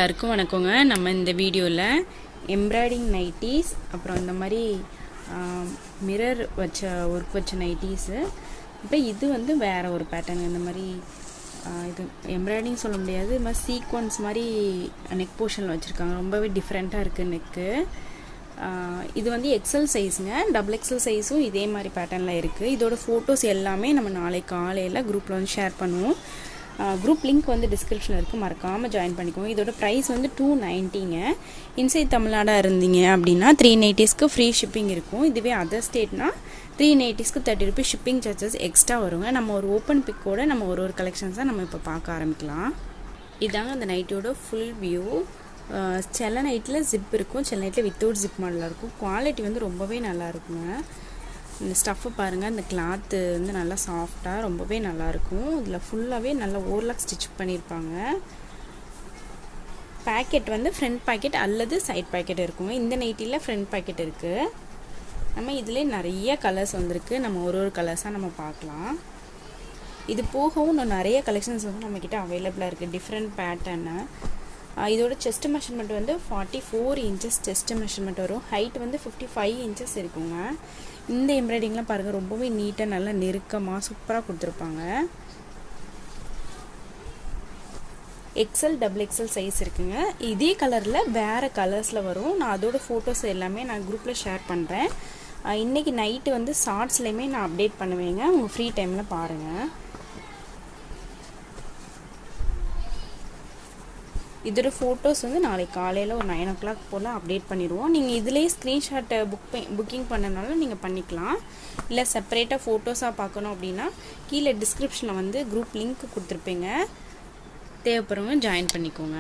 எல்லாருக்கும் வணக்கங்க. நம்ம இந்த வீடியோவில் எம்ப்ராய்டிங் நைட்டீஸ், அப்புறம் இந்த மாதிரி மிரர் வச்ச ஒர்க் வச்ச நைட்டீஸு, இப்போ இது வந்து வேறு ஒரு பேட்டர்ன். இந்த மாதிரி இது எம்ப்ராய்டிங் சொல்ல முடியாது, இது மாதிரி சீக்வன்ஸ் மாதிரி நெக் போர்ஷனில் வச்சுருக்காங்க. ரொம்பவே டிஃப்ரெண்ட்டாக இருக்குது நெக்கு. இது வந்து எக்ஸல் சைஸுங்க. டபுள் எக்ஸல் சைஸும் இதே மாதிரி பேட்டர்னில் இருக்குது. இதோட ஃபோட்டோஸ் எல்லாமே நம்ம நாளைக்கு காலையில் குரூப்பில் வந்து ஷேர் பண்ணுவோம். குரூப் லிங்க் வந்து டிஸ்கிரிப்ஷனில் இருக்குது, மறக்காமல் ஜாயின் பண்ணிக்கோங்க. இதோட ப்ரைஸ் வந்து 290ங்க. இன்சைட் தமிழ்நாடாக இருந்தீங்க அப்படின்னா 390க்கு ஃப்ரீ ஷிப்பிங் இருக்கும். இதுவே அதர் ஸ்டேட்னா 390க்கு 30 ரூபீஸ் ஷிப்பிங் சார்ஜஸ் எக்ஸ்ட்ரா வருங்க. நம்ம ஒரு ஓப்பன் பிக்கோட நம்ம ஒரு கலெக்ஷன்ஸாக நம்ம இப்போ பார்க்க ஆரம்பிக்கலாம். இதாங்க அந்த நைட்டியோட ஃபுல் வியூ. சில நைட்டில் ஜிப் இருக்கும், சில நைட்டில் வித்தவுட் ஜிப் மாடலாக இருக்கும். குவாலிட்டி வந்து ரொம்பவே நல்லா இருக்குங்க. இந்த ஸ்டஃப்பு பாருங்கள், இந்த கிளாத்து வந்து நல்லா சாஃப்டாக ரொம்பவே நல்லாயிருக்கும். இதில் ஃபுல்லாகவே நல்லா ஓவர்லாக் ஸ்டிச் பண்ணியிருப்பாங்க. பேக்கெட் வந்து ஃப்ரண்ட் பேக்கெட் அல்லது சைட் பேக்கெட் இருக்குங்க. இந்த நைட்டியில் ஃப்ரண்ட் பேக்கெட் இருக்குது. நம்ம இதிலே நிறைய கலர்ஸ் வந்திருக்கு. நம்ம ஒரு கலர்ஸாக நம்ம பார்க்கலாம். இது போகவும் இன்னும் நிறைய கலெக்ஷன்ஸ் வந்து நம்மக்கிட்ட அவைலபிளாக இருக்குது, டிஃப்ரெண்ட் பேட்டர்னு. இதோட செஸ்ட் மெஷர்மெண்ட் வந்து 44 இன்ச்சஸ் செஸ்ட் மெஷர்மெண்ட் வரும். ஹைட் வந்து 55 இன்ச்சஸ் இருக்குங்க. இந்த எம்ப்ராய்டிங்லாம் பாருங்கள், ரொம்பவே நீட்டாக நல்லா நெருக்கமாக சூப்பராக கொடுத்துருப்பாங்க. எக்ஸல் டபுள் எக்ஸல் சைஸ் இருக்குங்க. இதே கலரில் வேறு கலர்ஸில் வரும். நான் அதோட ஃபோட்டோஸ் எல்லாமே நான் குரூப்பில் ஷேர் பண்ணுறேன். இன்றைக்கி நைட்டு வந்து ஷார்ட்ஸ்லேயுமே நான் அப்டேட் பண்ணுவேங்க, உங்கள் ஃப்ரீ டைமில் பாருங்கள். இதோட ஃபோட்டோஸ் வந்து நாளைக்கு காலையில் ஒரு 9 o'clock போல் அப்டேட் பண்ணிடுவோம். நீங்கள் இதிலேயே ஸ்க்ரீன்ஷாட்டை புக்கிங் பண்ணனால நீங்கள் பண்ணிக்கலாம். இல்லை செப்பரேட்டாக ஃபோட்டோஸாக பார்க்கணும் அப்படின்னா கீழே டிஸ்கிரிப்ஷனில் வந்து குரூப் லிங்க் கொடுத்துருப்பீங்க, தேவைப்படுறவங்க ஜாயின் பண்ணிக்கோங்க.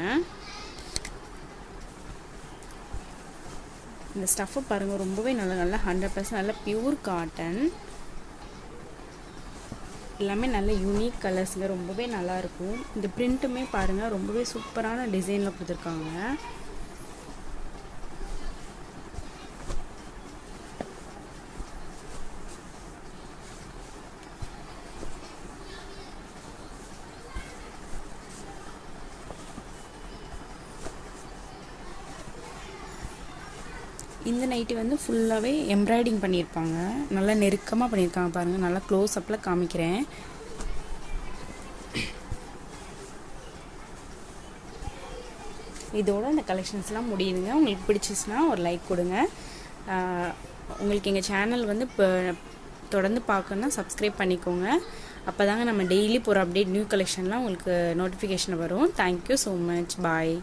இந்த ஸ்டஃப்பு பாருங்கள், ரொம்பவே நல்லா 100% நல்ல பியூர் காட்டன். எல்லாமே நல்ல யூனிக் கலர்ஸுங்க, ரொம்பவே நல்லாயிருக்கும். இந்த பிரிண்ட்டுமே பாருங்கள், ரொம்பவே சூப்பரான டிசைனில் கொடுத்துருக்காங்க. இந்த நைட்டி வந்து ஃபுல்லாகவே எம்ப்ராய்டிங் பண்ணியிருப்பாங்க, நல்லா நெருக்கமாக பண்ணியிருக்காங்க பாருங்கள். நல்லா க்ளோஸ் அப்பில் காமிக்கிறேன். இதோட இந்த கலெக்ஷன்ஸ்லாம் முடியுதுங்க. உங்களுக்கு பிடிச்சிச்சுன்னா ஒரு லைக் கொடுங்க. உங்களுக்கு எங்கள் சேனல் வந்து இப்போ தொடர்ந்து பார்க்கணுன்னா சப்ஸ்கிரைப் பண்ணிக்கோங்க. அப்போ தாங்க நம்ம டெய்லி போகிற அப்டேட் நியூ கலெக்ஷன்லாம் உங்களுக்கு நோட்டிஃபிகேஷன் வரும். Thank you so much. பாய்.